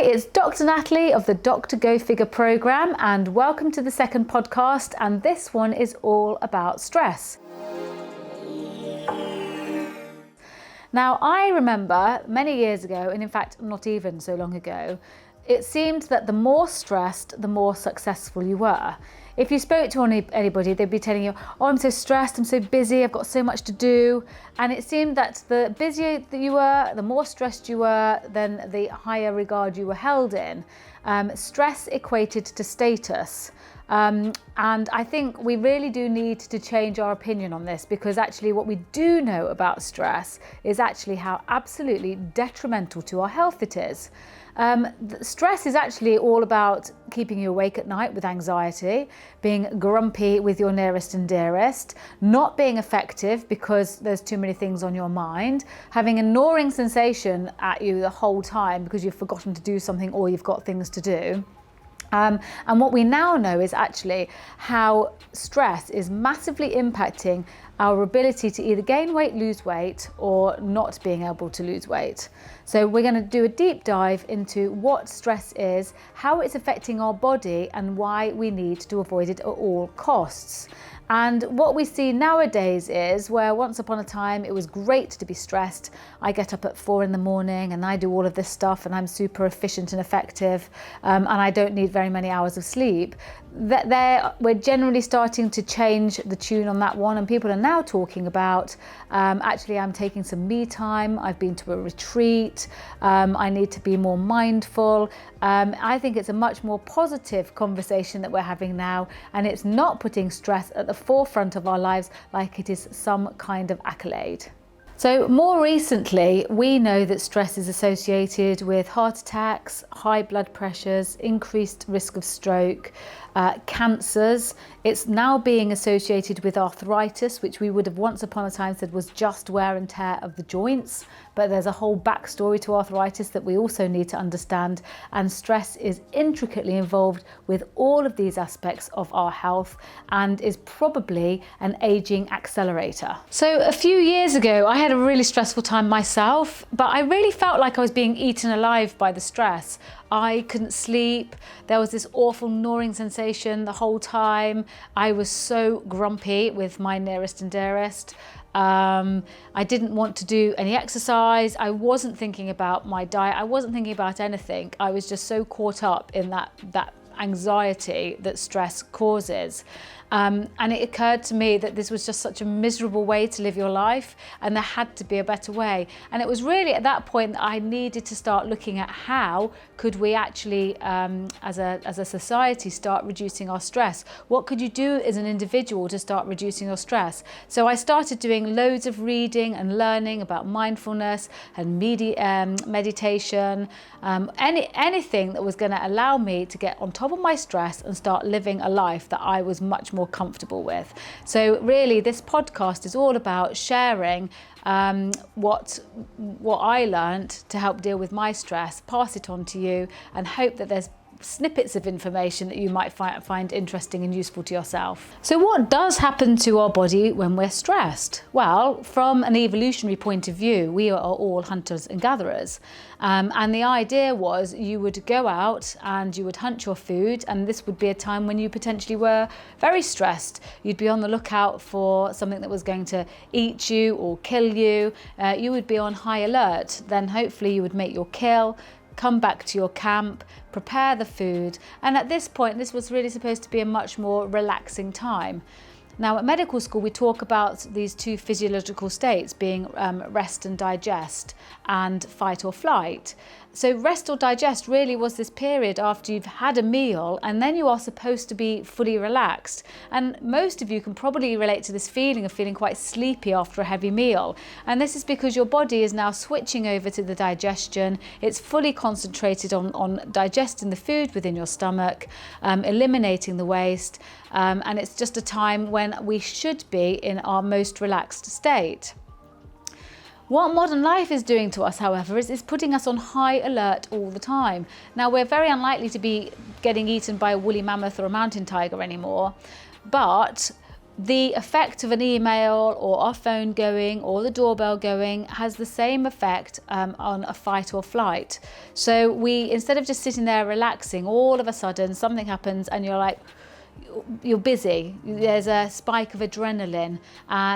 it's Dr. Natalie of the Dr. GoFigure program, and welcome to the second podcast, and this one is all about stress. Now, I remember many years ago, and in fact not even so long ago, it seemed that the more stressed, the more successful you were. If you spoke to anybody, they'd be telling you, oh, I'm so stressed, I'm so busy, I've got so much to do. And it seemed that the busier that you were, the more stressed you were, then the higher regard you were held in. Stress equated to status. And I think we really do need to change our opinion on this, because actually what we do know about stress is actually how absolutely detrimental to our health it is. Stress is actually all about keeping you awake at night with anxiety, being grumpy with your nearest and dearest, not being effective because there's too many things on your mind, having a gnawing sensation at you the whole time because you've forgotten to do something or you've got things to do. And what we now know is actually how stress is massively impacting our ability to either gain weight, lose weight, or not being able to lose weight. So we're going to do a deep dive into what stress is, how it's affecting our body, and why we need to avoid it at all costs. And what we see nowadays is where once upon a time it was great to be stressed. I get up at 4 in the morning and I do all of this stuff and I'm super efficient and effective, and I don't need very many hours of sleep. We're generally starting to change the tune on that one, and people are now talking about actually I'm taking some me time, I've been to a retreat, I need to be more mindful. I think it's a much more positive conversation that we're having now, and it's not putting stress at the forefront of our lives like it is some kind of accolade. So more recently, we know that stress is associated with heart attacks, high blood pressures, increased risk of stroke, cancers. It's now being associated with arthritis, which we would have once upon a time said was just wear and tear of the joints. But there's a whole backstory to arthritis that we also need to understand. And stress is intricately involved with all of these aspects of our health and is probably an aging accelerator. So a few years ago, I had a really stressful time myself, but I really felt like I was being eaten alive by the stress. I couldn't sleep. There was this awful gnawing sensation the whole time. I was so grumpy with my nearest and dearest. I didn't want to do any exercise. I wasn't thinking about my diet. I wasn't thinking about anything. I was just so caught up in that anxiety that stress causes. And it occurred to me that this was just such a miserable way to live your life, and there had to be a better way. And it was really at that point that I needed to start looking at how could we actually, as a society, start reducing our stress. What could you do as an individual to start reducing your stress? So I started doing loads of reading and learning about mindfulness and meditation, anything that was going to allow me to get on top of my stress and start living a life that I was much more comfortable with. So really this podcast is all about sharing what I learned to help deal with my stress, pass it on to you, and hope that there's snippets of information that you might find interesting and useful to yourself. So what does happen to our body when we're stressed? Well, from an evolutionary point of view, we are all hunters and gatherers. And the idea was you would go out and you would hunt your food, and this would be a time when you potentially were very stressed. You'd be on the lookout for something that was going to eat you or kill you. You would be on high alert. Then hopefully you would make your kill, come back to your camp, prepare the food, and at this point this was really supposed to be a much more relaxing time. Now at medical school we talk about these two physiological states being rest and digest and fight or flight. So rest or digest really was this period after you've had a meal and then you are supposed to be fully relaxed. And most of you can probably relate to this feeling of feeling quite sleepy after a heavy meal. And this is because your body is now switching over to the digestion. It's fully concentrated on digesting the food within your stomach, eliminating the waste. And it's just a time when we should be in our most relaxed state. What modern life is doing to us, however, is putting us on high alert all the time. Now, we're very unlikely to be getting eaten by a woolly mammoth or a mountain tiger anymore, but the effect of an email or our phone going or the doorbell going has the same effect on a fight or flight. So instead of just sitting there relaxing, all of a sudden something happens and you're busy, there's a spike of adrenaline,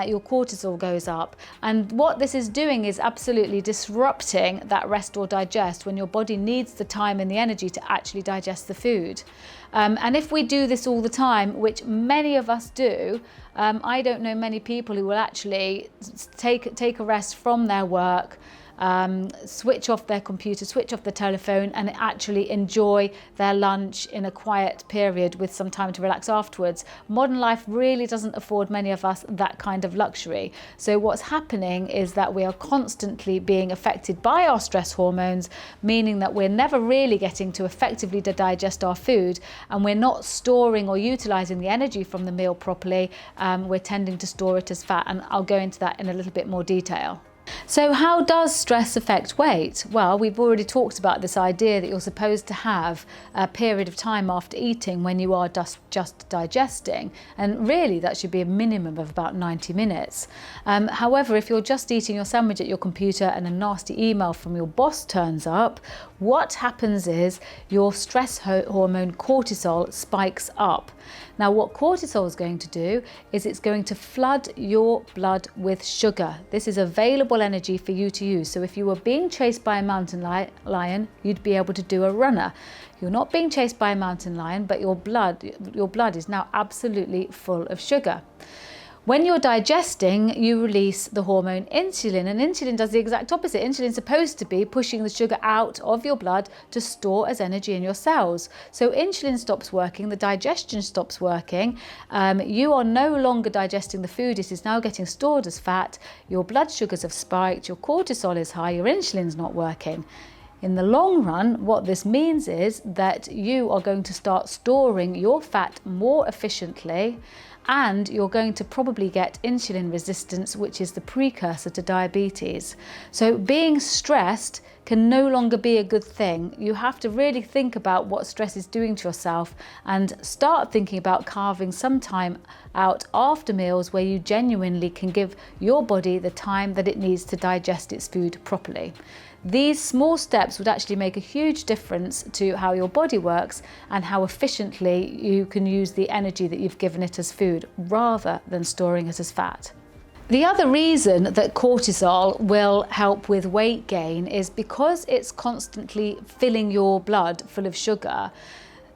your cortisol goes up, and what this is doing is absolutely disrupting that rest or digest when your body needs the time and the energy to actually digest the food. And if we do this all the time, which many of us do, I don't know many people who will actually take a rest from their work, switch off their computer, switch off the telephone, and actually enjoy their lunch in a quiet period with some time to relax afterwards. Modern life really doesn't afford many of us that kind of luxury. So what's happening is that we are constantly being affected by our stress hormones, meaning that we're never really getting to effectively digest our food, and we're not storing or utilizing the energy from the meal properly. We're tending to store it as fat, and I'll go into that in a little bit more detail. So how does stress affect weight? Well, we've already talked about this idea that you're supposed to have a period of time after eating when you are just digesting, and really that should be a minimum of about 90 minutes. However, if you're just eating your sandwich at your computer and a nasty email from your boss turns up, what happens is your stress hormone cortisol spikes up. Now, what cortisol is going to do is it's going to flood your blood with sugar. This is available energy for you to use. So if you were being chased by a mountain lion, you'd be able to do a runner. You're not being chased by a mountain lion, but your blood is now absolutely full of sugar. When you're digesting, you release the hormone insulin, and insulin does the exact opposite. Insulin is supposed to be pushing the sugar out of your blood to store as energy in your cells. So insulin stops working, the digestion stops working, you are no longer digesting the food, it is now getting stored as fat, your blood sugars have spiked, your cortisol is high, your insulin's not working. In the long run, what this means is that you are going to start storing your fat more efficiently, and you're going to probably get insulin resistance, which is the precursor to diabetes. So being stressed can no longer be a good thing. You have to really think about what stress is doing to yourself and start thinking about carving some time out after meals where you genuinely can give your body the time that it needs to digest its food properly. These small steps would actually make a huge difference to how your body works and how efficiently you can use the energy that you've given it as food rather than storing it as fat. The other reason that cortisol will help with weight gain is because it's constantly filling your blood full of sugar.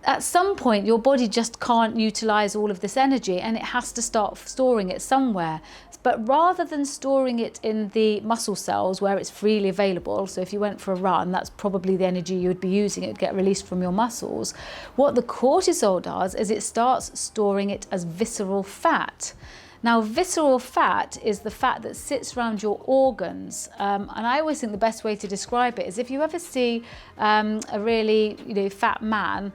At some point, your body just can't utilize all of this energy and it has to start storing it somewhere. But rather than storing it in the muscle cells where it's freely available, so if you went for a run, that's probably the energy you would be using, it would get released from your muscles. What the cortisol does is it starts storing it as visceral fat. Now, visceral fat is the fat that sits around your organs, and I always think the best way to describe it is if you ever see a really fat man,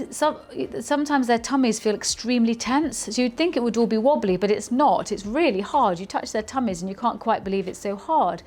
sometimes their tummies feel extremely tense. So you'd think it would all be wobbly, but it's not. It's really hard. You touch their tummies and you can't quite believe it's so hard.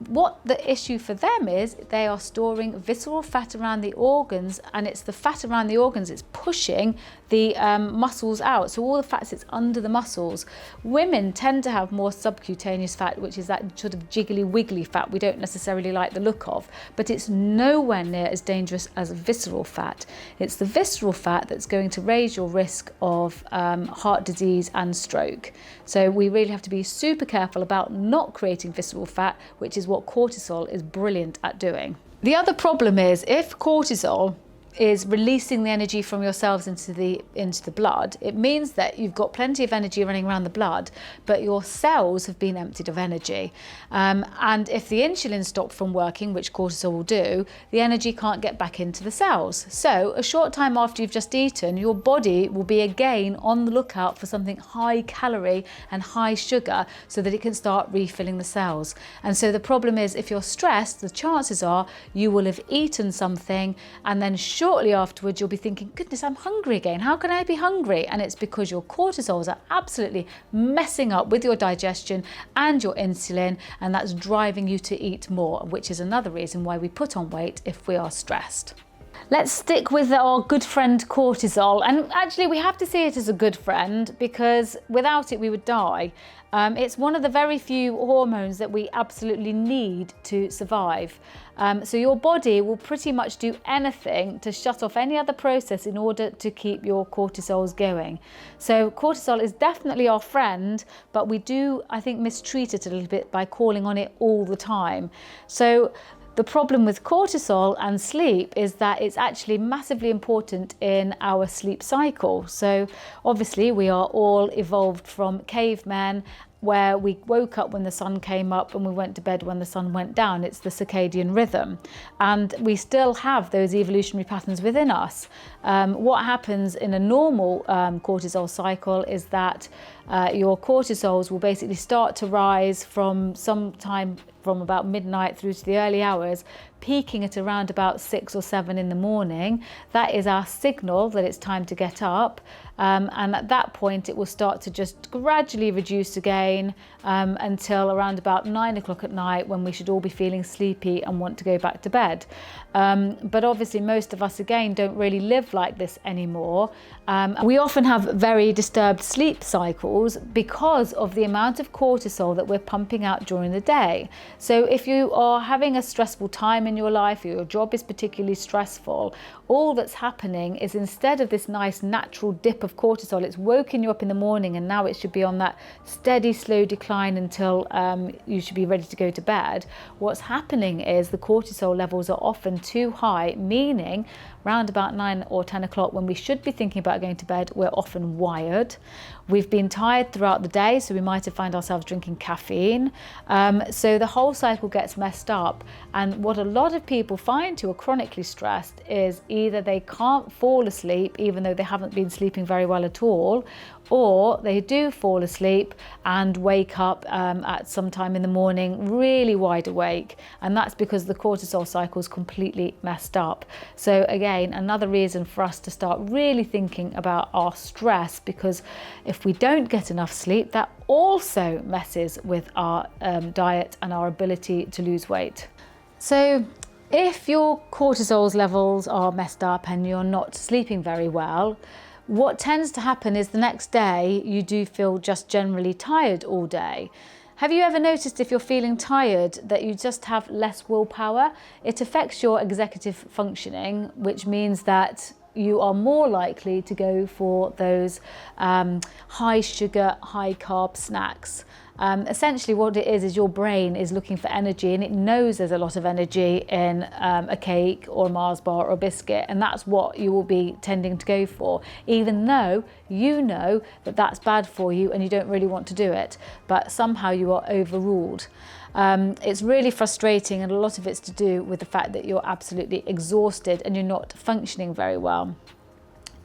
What the issue for them is they are storing visceral fat around the organs, and it's the fat around the organs it's pushing the muscles out. So all the fat sits under the muscles. Women tend to have more subcutaneous fat, which is that sort of jiggly wiggly fat we don't necessarily like the look of, but it's nowhere near as dangerous as visceral fat. It's the visceral fat that's going to raise your risk of heart disease and stroke. So we really have to be super careful about not creating visceral fat, which is what cortisol is brilliant at doing. The other problem is if cortisol is releasing the energy from your cells into the blood, it means that you've got plenty of energy running around the blood, but your cells have been emptied of energy. And if the insulin stopped from working, which cortisol will do, the energy can't get back into the cells. So a short time after you've just eaten, your body will be again on the lookout for something high calorie and high sugar so that it can start refilling the cells. And so the problem is if you're stressed, the chances are you will have eaten something and then shortly afterwards you'll be thinking, goodness, I'm hungry again. How can I be hungry? And it's because your cortisols are absolutely messing up with your digestion and your insulin, and that's driving you to eat more, which is another reason why we put on weight if we are stressed. Let's stick with our good friend cortisol, and actually we have to see it as a good friend because without it we would die. It's one of the very few hormones that we absolutely need to survive. So your body will pretty much do anything to shut off any other process in order to keep your cortisols going. So cortisol is definitely our friend, but we do, I think, mistreat it a little bit by calling on it all the time. So the problem with cortisol and sleep is that it's actually massively important in our sleep cycle. So obviously we are all evolved from cavemen, where we woke up when the sun came up and we went to bed when the sun went down. It's the circadian rhythm. And we still have those evolutionary patterns within us. What happens in a normal cortisol cycle is that your cortisols will basically start to rise from sometime from about midnight through to the early hours, peaking at around about 6 or 7 in the morning. That is our signal that it's time to get up. And at that point, it will start to just gradually reduce again until around about 9 o'clock at night, when we should all be feeling sleepy and want to go back to bed. But obviously, most of us, again, don't really live like this anymore. We often have very disturbed sleep cycles because of the amount of cortisol that we're pumping out during the day. So if you are having a stressful time in your life, or your job is particularly stressful, all that's happening is, instead of this nice natural dip of cortisol, it's woken you up in the morning, and now it should be on that steady, slow decline until you should be ready to go to bed. What's happening is the cortisol levels are often too high, meaning round about 9 or 10 o'clock, when we should be thinking about going to bed, we're often wired. We've been tired throughout the day, so we might have found ourselves drinking caffeine. So the whole cycle gets messed up. And what a lot of people find who are chronically stressed is either they can't fall asleep, even though they haven't been sleeping very well at all, or they do fall asleep and wake up at some time in the morning really wide awake, and that's because the cortisol cycle is completely messed up. So again, another reason for us to start really thinking about our stress, because if we don't get enough sleep, that also messes with our diet and our ability to lose weight. So if your cortisol levels are messed up and you're not sleeping very well, what tends to happen is the next day you do feel just generally tired all day. Have you ever noticed, if you're feeling tired, that you just have less willpower? It affects your executive functioning, which means that you are more likely to go for those high sugar, high carb snacks. Essentially what it is your brain is looking for energy, and it knows there's a lot of energy in a cake or a Mars bar or a biscuit, and that's what you will be tending to go for, even though you know that that's bad for you and you don't really want to do it, but somehow you are overruled. It's really frustrating, and a lot of it's to do with the fact that you're absolutely exhausted and you're not functioning very well.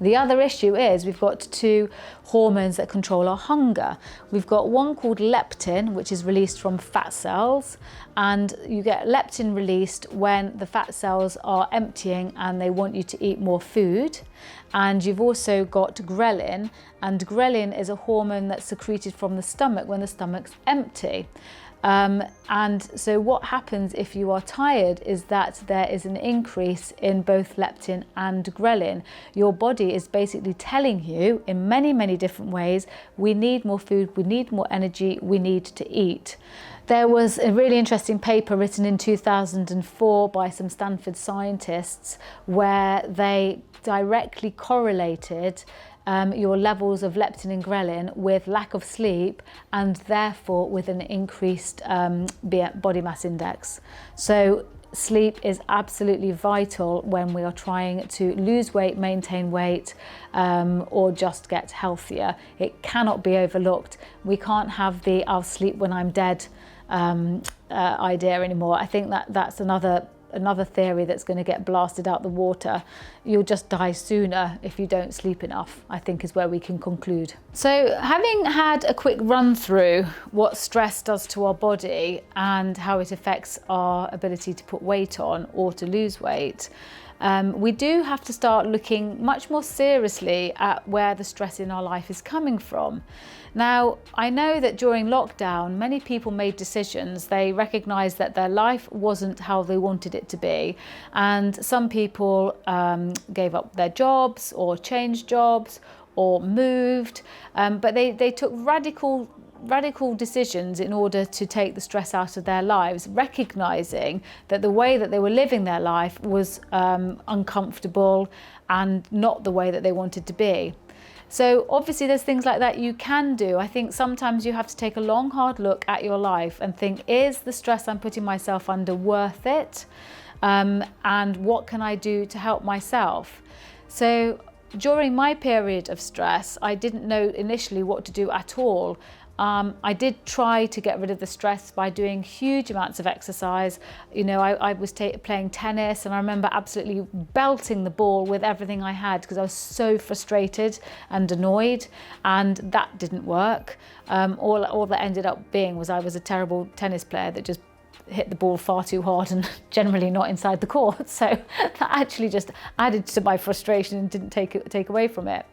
The other issue is we've got two hormones that control our hunger. We've got one called leptin, which is released from fat cells, and you get leptin released when the fat cells are emptying and they want you to eat more food. And you've also got ghrelin, and ghrelin is a hormone that's secreted from the stomach when the stomach's empty. And so what happens if you are tired is that there is an increase in both leptin and ghrelin. Your body is basically telling you in many, many different ways, we need more food, we need more energy, we need to eat. There was a really interesting paper written in 2004 by some Stanford scientists where they directly correlated your levels of leptin and ghrelin with lack of sleep, and therefore with an increased body mass index. So sleep is absolutely vital when we are trying to lose weight, maintain weight, or just get healthier. It cannot be overlooked. We can't have the "I'll sleep when I'm dead" idea anymore. I think that's another theory that's going to get blasted out the water. You'll just die sooner if you don't sleep enough, I think is where we can conclude. So having had a quick run through what stress does to our body and how it affects our ability to put weight on or to lose weight, we do have to start looking much more seriously at where the stress in our life is coming from. Now, I know that during lockdown, many people made decisions. They recognised that their life wasn't how they wanted it it to be. And some people gave up their jobs or changed jobs or moved, but they took radical decisions in order to take the stress out of their lives, recognizing that the way that they were living their life was uncomfortable and not the way that they wanted to be. So obviously there's things like that you can do. I think sometimes you have to take a long, hard look at your life and think, is the stress I'm putting myself under worth it? And what can I do to help myself? So during my period of stress, I didn't know initially what to do at all. I did try to get rid of the stress by doing huge amounts of exercise. I was playing tennis, and I remember absolutely belting the ball with everything I had because I was so frustrated and annoyed, and that didn't work. All that ended up being was I was a terrible tennis player that just hit the ball far too hard and generally not inside the court. So that actually just added to my frustration and didn't take away from it.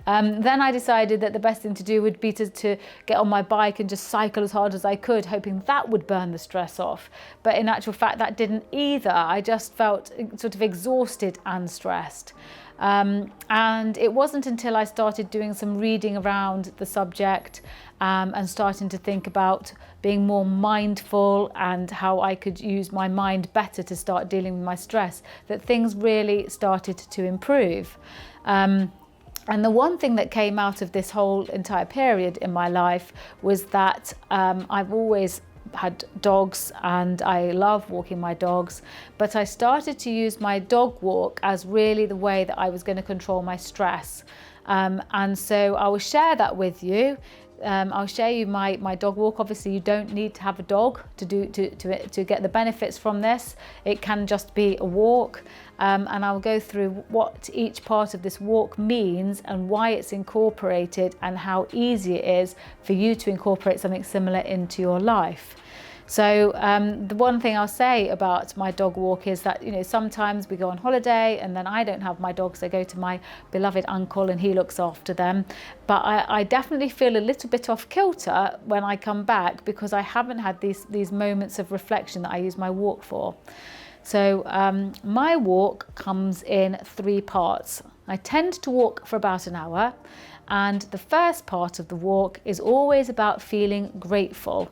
Then I decided that the best thing to do would be to get on my bike and just cycle as hard as I could, hoping that would burn the stress off. But in actual fact, that didn't either. I just felt sort of exhausted and stressed. And it wasn't until I started doing some reading around the subject and starting to think about being more mindful and how I could use my mind better to start dealing with my stress that things really started to improve. And the one thing that came out of this whole entire period in my life was that I've always had dogs and I love walking my dogs, but I started to use my dog walk as really the way that I was going to control my stress. And so I will share that with you. I'll share you my dog walk. Obviously, you don't need to have a dog to get the benefits from this. It can just be a walk, and I'll go through what each part of this walk means and why it's incorporated and how easy it is for you to incorporate something similar into your life. So the one thing I'll say about my dog walk is that, sometimes we go on holiday and then I don't have my dogs. I go to my beloved uncle and he looks after them. But I definitely feel a little bit off kilter when I come back because I haven't had these moments of reflection that I use my walk for. So my walk comes in 3 parts. I tend to walk for about an hour, and the first part of the walk is always about feeling grateful.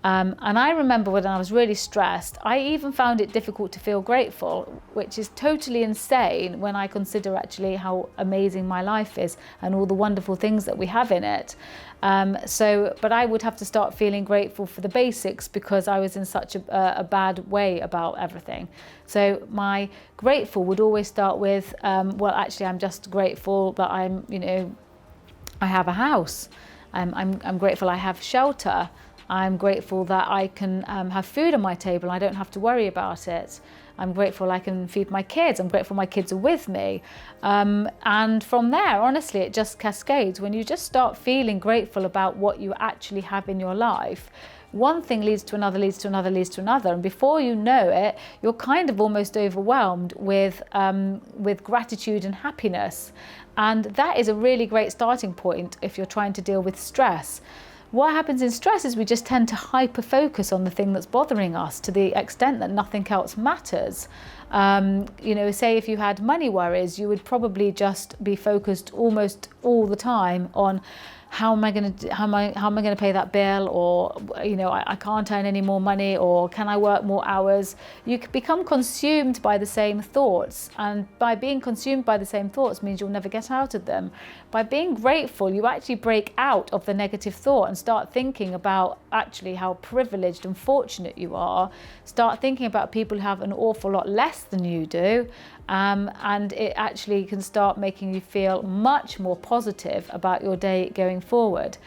And I remember when I was really stressed, I even found it difficult to feel grateful, which is totally insane when I consider actually how amazing my life is and all the wonderful things that we have in it. But I would have to start feeling grateful for the basics because I was in such a bad way about everything. So my grateful would always start with, I'm just grateful that I have a house. I'm grateful I have shelter. I'm grateful that I can have food on my table and I don't have to worry about it. I'm grateful I can feed my kids. I'm grateful my kids are with me. And from there, honestly, it just cascades. When you just start feeling grateful about what you actually have in your life, one thing leads to another, leads to another, leads to another. And before you know it, you're kind of almost overwhelmed with gratitude and happiness. And that is a really great starting point if you're trying to deal with stress. What happens in stress is we just tend to hyper-focus on the thing that's bothering us to the extent that nothing else matters. Say if you had money worries, you would probably just be focused almost all the time on how am I going to pay that bill, or I can't earn any more money, or can I work more hours? You could become consumed by the same thoughts, and by being consumed by the same thoughts means you'll never get out of them. By being grateful, you actually break out of the negative thought and start thinking about actually how privileged and fortunate you are. Start thinking about people who have an awful lot less than you do. And it actually can start making you feel much more positive about your day going forward.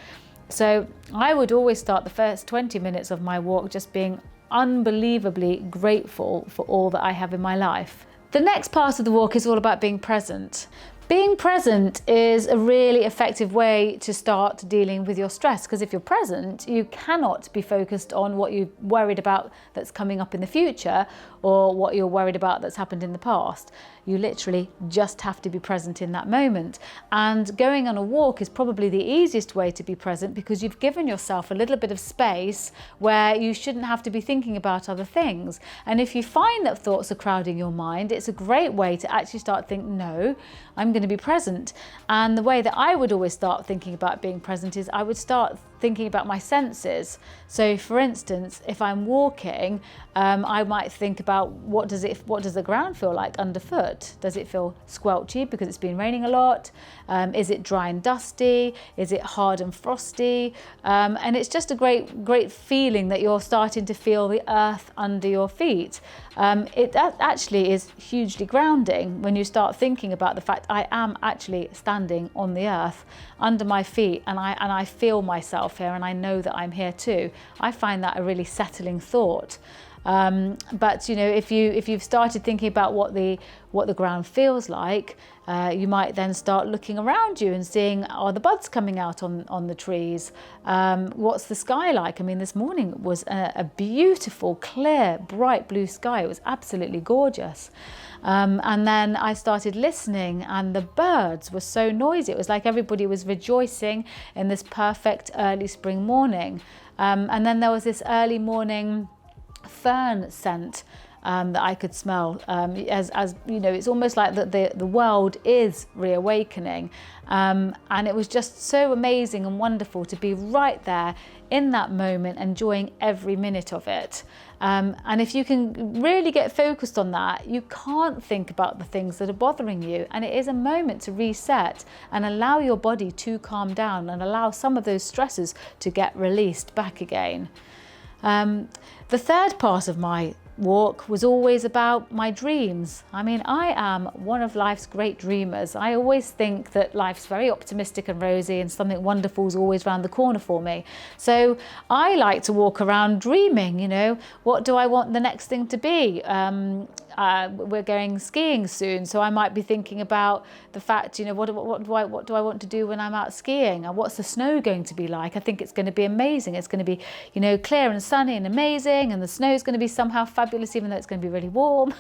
So I would always start the first 20 minutes of my walk just being unbelievably grateful for all that I have in my life. The next part of the walk is all about being present. Being present is a really effective way to start dealing with your stress, because if you're present, you cannot be focused on what you're worried about that's coming up in the future or what you're worried about that's happened in the past. You literally just have to be present in that moment. And going on a walk is probably the easiest way to be present, because you've given yourself a little bit of space where you shouldn't have to be thinking about other things. And if you find that thoughts are crowding your mind, it's a great way to actually start thinking, no, I'm going to be present. And the way that I would always start thinking about being present is I would start thinking about my senses. So for instance, if I'm walking, I might think about what does the ground feel like underfoot? Does it feel squelchy because it's been raining a lot? Is it dry and dusty? Is it hard and frosty? And it's just a great feeling that you're starting to feel the earth under your feet. It actually is hugely grounding when you start thinking about the fact I am actually standing on the earth under my feet, and I feel myself here, and I know that I'm here too. I find that a really settling thought. But if you've started thinking about what the ground feels like, you might then start looking around you and seeing, are the buds coming out on the trees? What's the sky like? I mean, this morning was a beautiful, clear, bright blue sky. It was absolutely gorgeous. And then I started listening, and the birds were so noisy. It was like everybody was rejoicing in this perfect early spring morning. And then there was this early morning fern scent that I could smell, as it's almost like the world is reawakening, and it was just so amazing and wonderful to be right there in that moment, enjoying every minute of it. And if you can really get focused on that, you can't think about the things that are bothering you, and it is a moment to reset and allow your body to calm down and allow some of those stresses to get released back again. The third part of my walk was always about my dreams. I mean, I am one of life's great dreamers. I always think that life's very optimistic and rosy, and something wonderful is always around the corner for me. So I like to walk around dreaming, what do I want the next thing to be? We're going skiing soon, so I might be thinking about the fact, what do I want to do when I'm out skiing? And what's the snow going to be like? I think it's going to be amazing. It's going to be, clear and sunny and amazing, and the snow's going to be somehow fabulous, even though it's going to be really warm.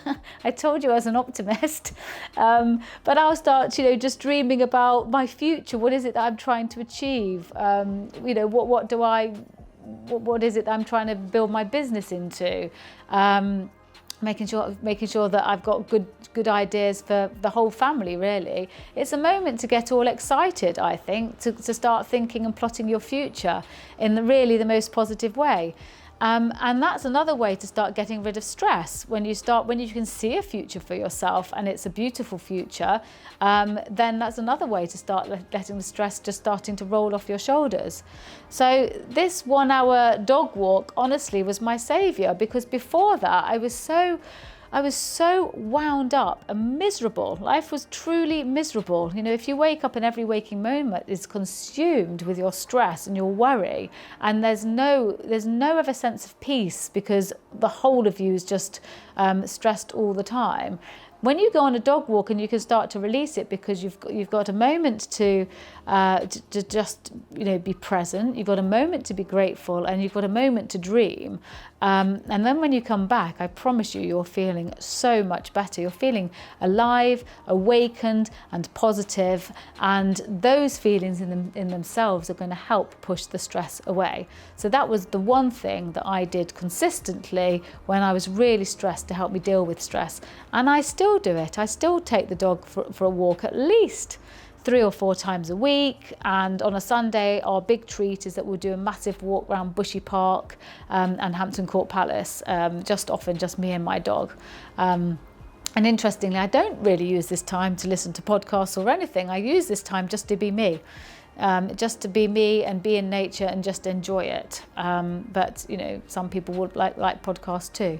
I told you I was an optimist. But I'll start, just dreaming about my future. What is it that I'm trying to achieve? What is it that I'm trying to build my business into? Making sure that I've got good ideas for the whole family, really. It's a moment to get all excited, I think, to start thinking and plotting your future in the most positive way. And that's another way to start getting rid of stress. When you can see a future for yourself and it's a beautiful future, then that's another way to start letting the stress just starting to roll off your shoulders. So this 1 hour dog walk honestly was my savior, because before that I was so wound up and miserable. Life was truly miserable. If you wake up and every waking moment is consumed with your stress and your worry, and there's no other sense of peace because the whole of you is just stressed all the time. When you go on a dog walk and you can start to release it, because you've got a moment to just be present, you've got a moment to be grateful, and you've got a moment to dream. And then when you come back, I promise you're feeling so much better. You're feeling alive, awakened, and positive, and those feelings in themselves are going to help push the stress away. So that was the one thing that I did consistently when I was really stressed to help me deal with stress. And I still do it. I still take the dog for a walk at least 3 or 4 times a week, and on a Sunday our big treat is that we'll do a massive walk around Bushy Park and Hampton Court Palace, just me and my dog. And interestingly, I don't really use this time to listen to podcasts or anything. I use this time just to be me. Just to be me and be in nature and just enjoy it. But some people would like podcasts too.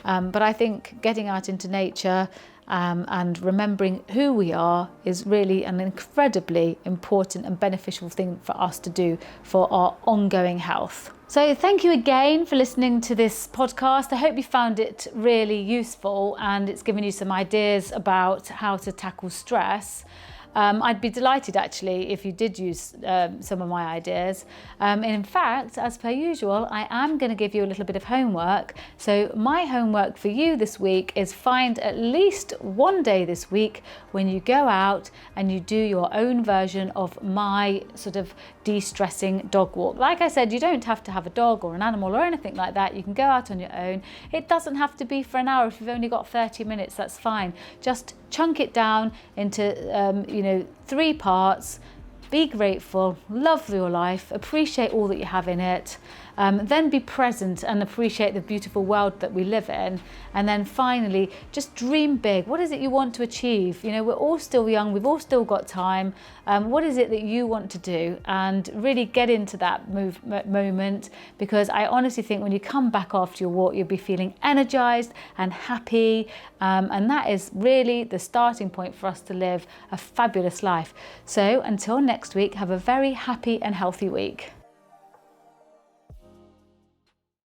But I think getting out into nature and remembering who we are is really an incredibly important and beneficial thing for us to do for our ongoing health. So thank you again for listening to this podcast. I hope you found it really useful and it's given you some ideas about how to tackle stress. I'd be delighted actually if you did use some of my ideas. In fact, as per usual, I am going to give you a little bit of homework. So my homework for you this week is find at least one day this week when you go out and you do your own version of my sort of de-stressing dog walk. Like I said, you don't have to have a dog or an animal or anything like that. You can go out on your own. It doesn't have to be for an hour. If you've only got 30 minutes, that's fine. Just chunk it down into 3 parts. Be grateful, love your life, appreciate all that you have in it, then be present and appreciate the beautiful world that we live in. And then finally, just dream big. What is it you want to achieve? You know, we're all still young, we've all still got time. What is it that you want to do? And really get into that moment, because I honestly think when you come back after your walk, you'll be feeling energized and happy. And that is really the starting point for us to live a fabulous life. So until next week, have a very happy and healthy week.